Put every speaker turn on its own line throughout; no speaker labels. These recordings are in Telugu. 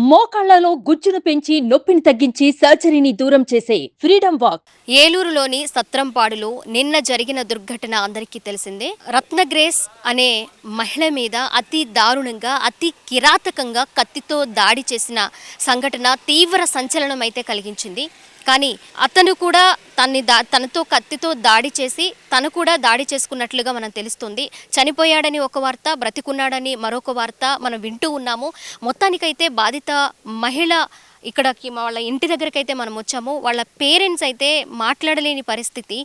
మోకాళ్లలో గుజ్జును పెంచి నొప్పిని తగ్గించి సర్జరీని దూరం చేసే ఫ్రీడమ్ వాక్.
ఏలూరులోని సత్రంపాడులో నిన్న జరిగిన దుర్ఘటన అందరికీ తెలిసిందే. రత్నగ్రేస్ అనే మహిళ మీద అతి దారుణంగా, అతి కిరాతకంగా కత్తితో దాడి చేసిన సంఘటన తీవ్ర సంచలనం అయితే కలిగించింది. కానీ అతను కూడా తనతో కత్తితో దాడి చేసి తను కూడా దాడి చేసుకున్నట్లుగా మనం తెలుస్తుంది. చనిపోయాడని ఒక వార్త, బ్రతికున్నాడని మరొక వార్త మనం వింటూ ఉన్నాము. మొత్తానికైతే బాధిత మహిళ ఇక్కడికి వాళ్ళ ఇంటి దగ్గరకైతే మనం వచ్చాము. వాళ్ళ పేరెంట్స్ అయితే మాట్లాడలేని పరిస్థితి.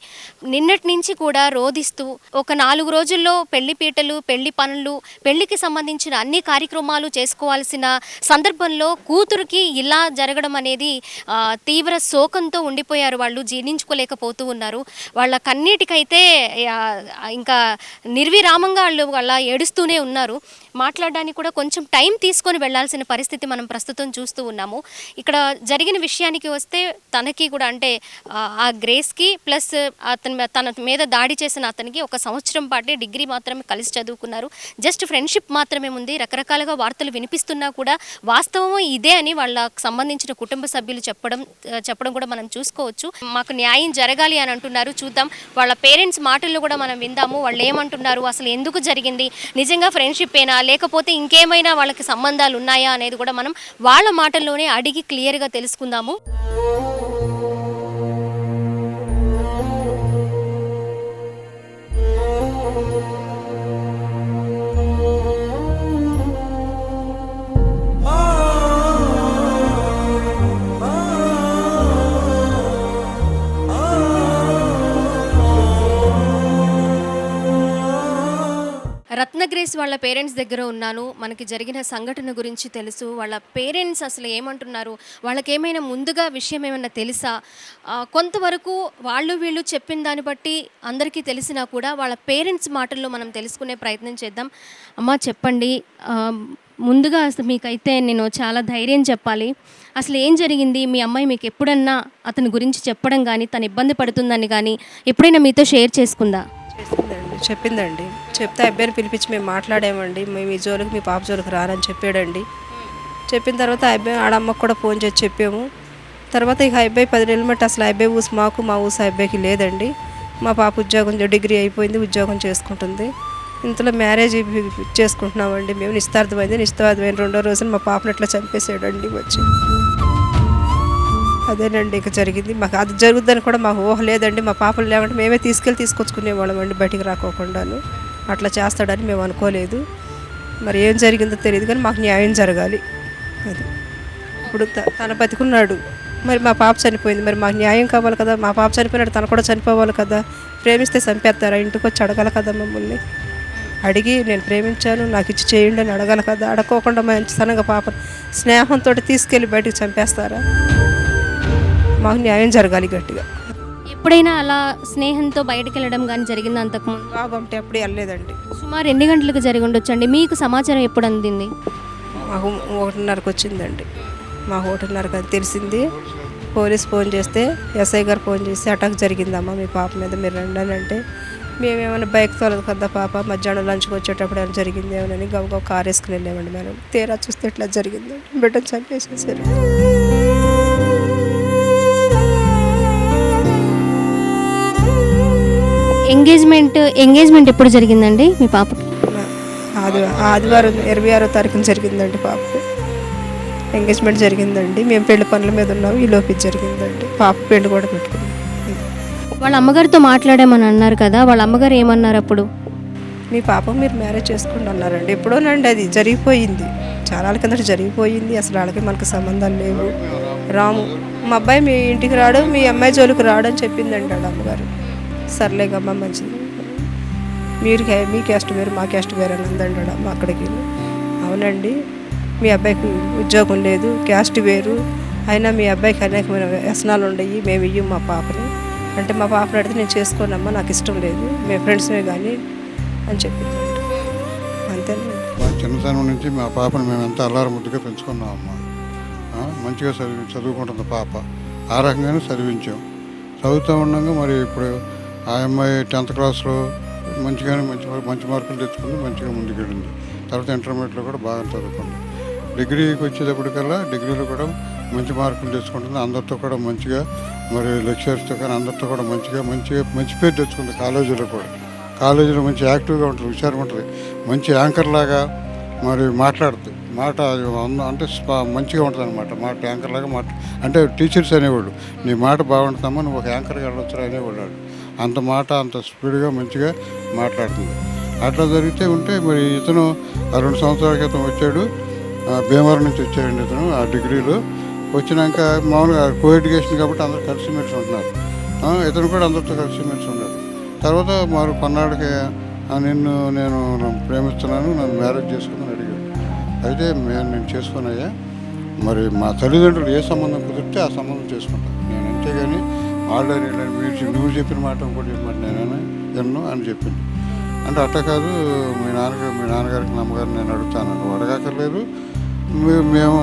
నిన్నటి నుంచి కూడా రోధిస్తూ ఒక 4 రోజుల్లో పెళ్లి పీటలు, పెళ్లి పనులు, పెళ్లికి సంబంధించిన అన్ని కార్యక్రమాలు చేసుకోవాల్సిన సందర్భంలో కూతురికి ఇలా జరగడం అనేది తీవ్ర శోకంతో ఉండిపోయారు. వాళ్ళు జీర్ణించుకోలేకపోతూ ఉన్నారు. వాళ్ళ కన్నీటికైతే ఇంకా నిర్విరామంగా వాళ్ళు అలా ఏడుస్తూనే ఉన్నారు. మాట్లాడడానికి కూడా కొంచెం టైం తీసుకొని వెళ్లాల్సిన పరిస్థితి మనం ప్రస్తుతం చూస్తూ ఉన్నాము. ఇక్కడ జరిగిన విషయానికి వస్తే తనకి కూడా అంటే ఆ గ్రేస్కి ప్లస్ తన మీద దాడి చేసిన అతనికి 1 సంవత్సరం పాటే డిగ్రీ మాత్రమే కలిసి చదువుకున్నారు. జస్ట్ ఫ్రెండ్షిప్ మాత్రమే ఉంది. రకరకాలుగా వార్తలు వినిపిస్తున్నా కూడా వాస్తవం ఇదే అని వాళ్ళకు సంబంధించిన కుటుంబ సభ్యులు చెప్పడం కూడా మనం చూసుకోవచ్చు. మాకు న్యాయం జరగాలి అని అంటున్నారు. చూద్దాం వాళ్ళ పేరెంట్స్ మాటల్లో కూడా మనం విందాము. వాళ్ళు ఏమంటున్నారు, అసలు ఎందుకు జరిగింది, నిజంగా ఫ్రెండ్షిప్ ఏనా లేకపోతే ఇంకేమైనా వాళ్ళకి సంబంధాలు ఉన్నాయా అనేది కూడా మనం వాళ్ళ మాటల్లోనే అడిగి క్లియర్గా తెలుసుకుందాము. రత్నగ్రేస్ వాళ్ళ పేరెంట్స్ దగ్గర ఉన్నాను. మనకి జరిగిన సంఘటన గురించి తెలుసు. వాళ్ళ పేరెంట్స్ అసలు ఏమంటున్నారు, వాళ్ళకి ఏమైనా ముందుగా విషయం ఏమైనా తెలుసా, కొంతవరకు వాళ్ళు వీళ్ళు చెప్పిన దాన్ని బట్టి అందరికీ తెలిసినా కూడా వాళ్ళ పేరెంట్స్ మాటల్లో మనం తెలుసుకునే ప్రయత్నం చేద్దాం. అమ్మ చెప్పండి, ముందుగా అసలు మీకైతే నేను చాలా ధైర్యం చెప్పాలి. అసలు ఏం జరిగింది, మీ అమ్మాయి మీకు ఎప్పుడన్నా అతని గురించి చెప్పడం కానీ, తను ఇబ్బంది పడుతుందని కానీ ఎప్పుడైనా మీతో షేర్ చేసుకుందా?
చెప్పిందండి. చెప్తే అబ్బాయిని పిలిపించి మేము మాట్లాడామండి. మేము ఈ జోలికి మీ పాప జోలికి రానని చెప్పాడండి. చెప్పిన తర్వాత అబ్బాయి ఆడమ్మకు కూడా ఫోన్ చేసి చెప్పాము. తర్వాత ఇక అబ్బాయి 10 నెలలు బట్టి అసలు అబ్బాయి ఊసు మాకు, మా ఊసు అబ్బాయికి లేదండి. మా పాప ఉద్యోగం డిగ్రీ అయిపోయింది, ఉద్యోగం చేసుకుంటుంది. ఇంతలో మ్యారేజ్ చేసుకుంటున్నామండి. మేము నిశ్చితార్థమైంది. నిశ్చితార్థమైన 2వ రోజున మా పాపను ఎట్లా చంపేసాడండి వచ్చి. అదేనండి ఇక జరిగింది. మాకు అది జరుగుద్దని కూడా మాకు ఊహ లేదండి. మా పాపలు లేవంటే మేమే తీసుకొచ్చుకునేవాళ్ళం అండి, బయటికి రాకోకుండాను. అట్లా చేస్తాడని మేము అనుకోలేదు. మరి ఏం జరిగిందో తెలియదు, కానీ మాకు న్యాయం జరగాలి. అది ఇప్పుడు తన బతికున్నాడు, మరి మా పాప చనిపోయింది, మరి మాకు న్యాయం కావాలి కదా. మా పాప చనిపోయినాడు, తను కూడా చనిపోవాలి కదా. ప్రేమిస్తే చంపేస్తారా, ఇంటికి వచ్చి అడగాలి కదా. మమ్మల్ని అడిగి నేను ప్రేమించాను, నాకు ఇచ్చి చేయండి అని అడగాలి కదా. అడగకోకుండా మంచితనంగా పాప స్నేహంతో తీసుకెళ్ళి బయటకు చంపేస్తారా? మాకు న్యాయం జరగాలి గట్టిగా.
ఎప్పుడైనా అలా స్నేహంతో బయటకు వెళ్ళడం కానీ జరిగింది అంతకుముందు?
బాగుంటే ఎప్పుడు వెళ్ళలేదండి.
సుమారు ఎన్ని గంటలకు జరిగి ఉండొచ్చండి? మీకు సమాచారం ఎప్పుడు అందింది?
మాకు 1:30కు వచ్చిందండి. మాకు 1:30కు అది తెలిసింది. పోలీస్ ఫోన్ చేస్తే ఎస్ఐ గారు ఫోన్ చేసి అటాక్ జరిగిందమ్మా మీ పాప మీద, మీరు రండి అని అంటే మేమేమైనా బైక్ తోలదు కదా పాప, మధ్యాహ్నం లంచ్కి వచ్చేటప్పుడు ఏమైనా జరిగింది ఏమని గబగబా కారు వేసుకుని వెళ్ళామండి. మేము తీరా చూస్తే ఇట్లా జరిగిందండి. బిడ్డను చంపేసేసారు.
ఎంగేజ్మెంట్ ఎప్పుడు జరిగిందండి మీ పాపకి?
ఆదివారం 26వ తారీఖున జరిగిందండి పాపకు ఎంగేజ్మెంట్ జరిగిందండి. మేము పెళ్లి పనుల మీద ఉన్నాము, ఈ లోపు జరిగిందండి. పాప పెళ్లి కూడా పెట్టుకున్నాం.
వాళ్ళ అమ్మగారితో మాట్లాడామని అన్నారు కదా, వాళ్ళ అమ్మగారు ఏమన్నారు అప్పుడు?
మీ పాప మీరు మ్యారేజ్ చేసుకోండి అన్నారండి. ఎప్పుడోనండి అది జరిగిపోయింది, చాలా కిందట జరిగిపోయింది. అసలు వాళ్ళకి మనకు సంబంధాలు లేవు, రాము మా అబ్బాయి మీ ఇంటికి రాడు, మీ అమ్మాయి జోలికి రాడు అని చెప్పిందండి వాళ్ళ అమ్మగారు. సర్లేగమ్మ మంచిది, మీ క్యాస్ట్ వేరు మా క్యాస్ట్ వేరు అని అందండి అమ్మ అక్కడికి. అవునండి, మీ అబ్బాయికి ఉద్యోగం లేదు, క్యాస్ట్ వేరు, అయినా మీ అబ్బాయికి అనేకమైన వ్యసనాలు ఉండయి, మేము ఇయ్యం మా పాపని అంటే, మా పాపని అడిగితే నేను చేసుకోనమ్మా, నాకు ఇష్టం లేదు, మేము ఫ్రెండ్స్మే కానీ అని చెప్పిందండి. అంతేనండి.
చిన్నతనం నుంచి మా పాపని మేము ఎంత అల్లారు ముద్దుగా పెంచుకున్నామమ్మా. మంచిగా చదువుకుంటుంది పాప. ఆ రకంగానే చదివించాం. చదువుతూ ఉండగా మరి ఇప్పుడు ఆ అమ్మాయి 10th క్లాస్లో మంచి మార్కులు తెచ్చుకుంది, మంచిగా ముందుకెళ్ళింది. తర్వాత ఇంటర్మీడియట్లో కూడా బాగా చదువుకుంది. డిగ్రీకి వచ్చేటప్పటికల్లా డిగ్రీలో కూడా మంచి మార్కులు తెచ్చుకుంటుంది. అందరితో కూడా మంచిగా మరి లెక్చరర్స్తో కానీ అందరితో కూడా మంచి పేరు తెచ్చుకుంది. కాలేజీలో మంచి యాక్టివ్గా ఉంటుంది, హుషారుగా ఉంటుంది, మంచి యాంకర్ లాగా మరి మాట్లాడుతుంది. మాట అంటే మంచిగా ఉంటుంది అనమాట. మాట యాంకర్ లాగా అంటే టీచర్స్ అనేవాళ్ళు, నీ మాట బాగుంటుందమ్మా, నువ్వు ఒక యాంకర్గా వెళ్ళొచ్చు అనేవాళ్ళు. అంత మాట అంత స్పీడ్గా మంచిగా మాట్లాడుతుంది. అట్లా జరిగితే ఉంటే మరి ఇతను 2 సంవత్సరాల క్రితం వచ్చాడు, భీమవరం నుంచి వచ్చాడండి ఇతను. ఆ డిగ్రీలో వచ్చినాక మామూలుగా కో ఎడ్యుకేషన్ కాబట్టి అందరూ కలిసిమెలిసి ఉంటున్నారు. ఇతను కూడా అందరితో కలిసిమెలిసి ఉన్నాడు. తర్వాత మరి కొన్నాళ్ళకి నేను ప్రేమిస్తున్నాను, నన్ను మ్యారేజ్ చేసుకుని అడిగాడు. అయితే నేను చేసుకున్నాయా, మరి మా తల్లిదండ్రులు ఏ సంబంధం కుదిరితే ఆ సంబంధం చేసుకుంటాను నేను, అంతేగాని ఆల్రెడీ నువ్వు చెప్పిన మాట ఇంకోటి చెప్పమంటే నేనైనా ఎన్నో అని చెప్పింది. అంటే అట్ట కాదు, మీ నాన్నగారికి నమ్మగారిని నేను అడుగుతాను, నువ్వు అడగక్కర్లేదు, మేము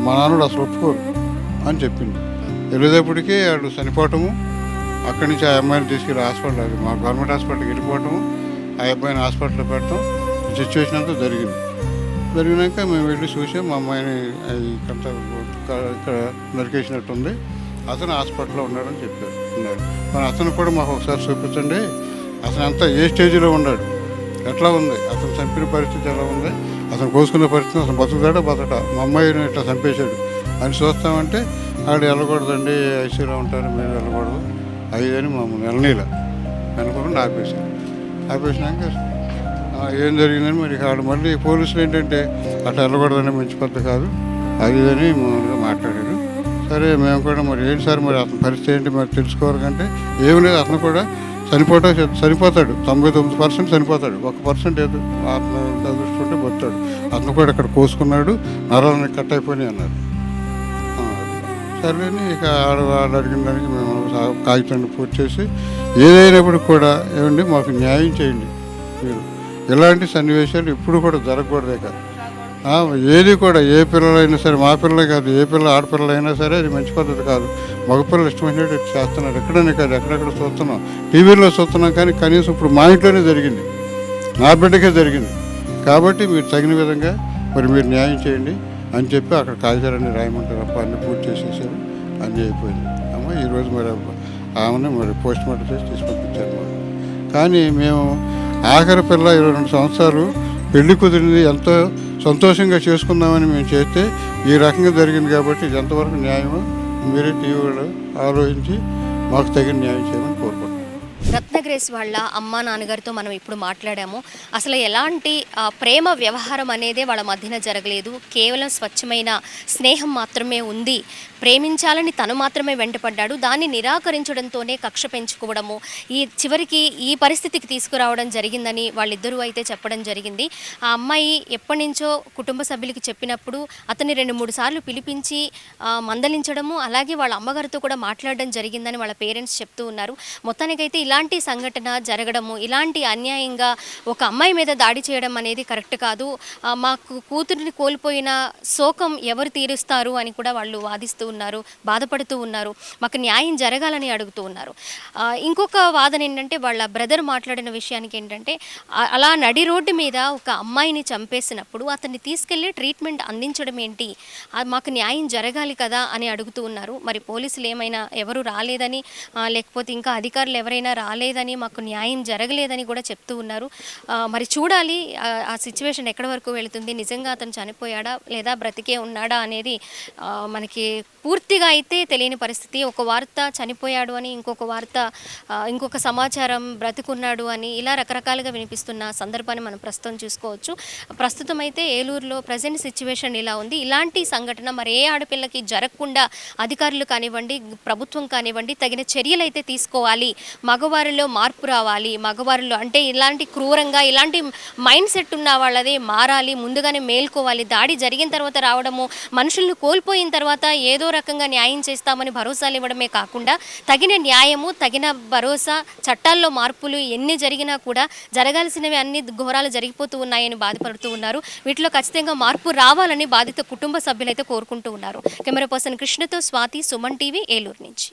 మా నాన్నడు అసలు ఒప్పుకోరు అని చెప్పింది. వెళ్ళేటప్పటికీ వాడు చనిపోవటము, అక్కడి నుంచి ఆ అమ్మాయిని తీసుకెళ్ళి హాస్పిటల్, అది మా గవర్నమెంట్ హాస్పిటల్కి వెళ్ళిపోవటము, ఆ అబ్బాయిని హాస్పిటల్లో పెట్టడం సిచ్యువేషన్ అంతా జరిగినాక మేము వెళ్ళి చూసాం. మా అమ్మాయిని ఇక్కడ నరికేసినట్టుంది, అతను హాస్పిటల్లో ఉన్నాడని చెప్పారు. మరి అతను కూడా మాకు ఒకసారి చూపించండి, అతను అంతా ఏ స్టేజ్లో ఉన్నాడు, ఎట్లా ఉంది, అతను చంపిన పరిస్థితి ఎలా ఉంది, అతను కోసుకున్న పరిస్థితి, అతను బతకడా, మా అమ్మాయిని ఇట్లా చంపేశాడు అని చూస్తామంటే ఆడు వెళ్ళకూడదండి, ఐసీలో ఉంటారు, మీరు వెళ్ళకూడదు అయ్యని మమ్మల్ని వెళ్ళకుండా ఆపేసినాక ఏం జరిగిందని మరి ఆడు మళ్ళీ పోలీసులు ఏంటంటే అట్లా వెళ్ళకూడదని మంచి పద్ధతి కాదు అది అని మామూలుగా మాట్లాడారు. సరే మేము కూడా మరి ఏంటి సార్ మరి అతని పరిస్థితి ఏంటి మరి తెలుసుకోవాలి కంటే ఏమి లేదు, అతను కూడా చనిపోతాడు, 99% చనిపోతాడు, 1% ఏదో అదృష్టం బతాడు. అతను కూడా ఇక్కడ కోసుకున్నాడు, నరాలని కట్ అయిపోయినాయి అన్నారు. సరేని ఇక వాళ్ళు అడిగిన దానికి మేము కాగితాన్ని పూర్తి చేసి ఏదైనప్పుడు కూడా ఏమండి మాకు న్యాయం చేయండి, మీరు ఇలాంటి సన్నివేశాలు ఇప్పుడు కూడా జరగకూడదే కాదు. ఏది కూడా ఏ పిల్లలైనా సరే, మా పిల్లలే కాదు, ఏ పిల్లలు ఆడపిల్లలైనా సరే అది మంచి పద్ధతి కాదు. మగపిల్లలు ఇష్టమైనట్టు చేస్తున్నారు, ఎక్కడనే కాదు ఎక్కడెక్కడ చూస్తున్నాం, టీవీలో చూస్తున్నాం, కానీ కనీసం ఇప్పుడు మా ఇంట్లోనే జరిగింది, నా బిడ్డకే జరిగింది. కాబట్టి మీరు తగిన విధంగా మరి మీరు న్యాయం చేయండి అని చెప్పి అక్కడ కాగితాలన్నీ రాయమంటారు. అన్నీ పూర్తి చేసేసారు, అన్నీ అయిపోయింది. అమ్మ ఈరోజు మరి ఆమెను మరి పోస్ట్ మార్టం చేసి తీసుకొచ్చారు. కానీ మేము ఆఖరి పిల్ల 22 సంవత్సరాలు పెళ్లి కుదిరింది, ఎంతో సంతోషంగా చేసుకుందామని మేము చేస్తే ఈ రకంగా జరిగింది. కాబట్టి ఇది ఎంతవరకు న్యాయమో మీరే టీవీలో ఆలోచించి మాకు తగిన న్యాయం చేయమని కోరుకుంటున్నాం.
రత్నగ్రేస్ వాళ్ళ అమ్మ నాన్నగారితో మనం ఇప్పుడు మాట్లాడాము. అసలు ఎలాంటి ప్రేమ వ్యవహారం అనేదే వాళ్ళ మధ్యన జరగలేదు, కేవలం స్వచ్ఛమైన స్నేహం మాత్రమే ఉంది. ప్రేమించాలని తను మాత్రమే వెంటపడ్డాడు, దాన్ని నిరాకరించడంతోనే కక్ష పెంచుకోవడము చివరికి ఈ పరిస్థితికి తీసుకురావడం జరిగిందని వాళ్ళిద్దరూ అయితే చెప్పడం జరిగింది. ఆ అమ్మాయి ఎప్పటి నుంచో కుటుంబ సభ్యులకి చెప్పినప్పుడు అతన్ని 2-3 సార్లు పిలిపించి మందలించడము, అలాగే వాళ్ళ అమ్మగారితో కూడా మాట్లాడడం జరిగిందని వాళ్ళ పేరెంట్స్ చెప్తూ ఉన్నారు. మొత్తానికైతే ఇలాంటి సంఘటన జరగడము, ఇలాంటి అన్యాయంగా ఒక అమ్మాయి మీద దాడి చేయడం అనేది కరెక్ట్ కాదు. మాకు కూతురిని కోల్పోయిన శోకం ఎవరు తీరుస్తారు అని కూడా వాళ్ళు వాదిస్తూ ఉన్నారు, బాధపడుతూ ఉన్నారు, మాకు న్యాయం జరగాలని అడుగుతూ ఉన్నారు. ఇంకొక వాదన ఏంటంటే వాళ్ళ బ్రదర్ మాట్లాడిన విషయానికి ఏంటంటే అలా నడి రోడ్డు మీద ఒక అమ్మాయిని చంపేసినప్పుడు అతన్ని తీసుకెళ్ళి ట్రీట్మెంట్ అందించడం ఏంటి, మాకు న్యాయం జరగాలి కదా అని అడుగుతూ ఉన్నారు. మరి పోలీసులు ఏమైనా ఎవరు రాలేదని, లేకపోతే ఇంకా అధికారులు ఎవరైనా రాలేదని, మాకు న్యాయం జరగలేదని కూడా చెప్తూ ఉన్నారు. మరి చూడాలి ఆ సిచ్యువేషన్ ఎక్కడి వరకు వెళుతుంది, నిజంగా అతను చనిపోయాడా లేదా బ్రతికే ఉన్నాడా అనేది మనకి పూర్తిగా అయితే తెలియని పరిస్థితి. ఒక వార్త చనిపోయాడు అని, ఇంకొక వార్త ఇంకొక సమాచారం బ్రతికున్నాడు అని, ఇలా రకరకాలుగా వినిపిస్తున్న సందర్భాన్ని మనం ప్రస్తుతం చూసుకోవచ్చు. ప్రస్తుతం అయితే ఏలూరులో ప్రజెంట్ సిచ్యువేషన్ ఇలా ఉంది. ఇలాంటి సంఘటన మరి ఏ ఆడపిల్లకి జరగకుండా అధికారులు కానివ్వండి, ప్రభుత్వం కానివ్వండి తగిన చర్యలు అయితే తీసుకోవాలి. మగవారిలో మార్పు రావాలి, మగవారిలో అంటే ఇలాంటి క్రూరంగా ఇలాంటి మైండ్ సెట్ ఉన్న వాళ్ళది మారాలి, ముందుగానే మేల్కోవాలి. దాడి జరిగిన తర్వాత రావడము, మనుషులను కోల్పోయిన తర్వాత ఏదో రకంగా న్యాయం చేస్తామని భరోసాలు ఇవ్వడమే కాకుండా తగిన న్యాయము, తగిన భరోసా, చట్టాల్లో మార్పులు ఎన్ని జరిగినా కూడా జరగాల్సినవి అన్ని ఘోరాలు జరిగిపోతూ ఉన్నాయని బాధపడుతూ ఉన్నారు. వీటిలో ఖచ్చితంగా మార్పు రావాలని బాధిత కుటుంబ సభ్యులైతే కోరుకుంటూ ఉన్నారు. కెమెరా పర్సన్ కృష్ణతో స్వాతి, సుమన్ టీవీ, ఏలూరు నుంచి.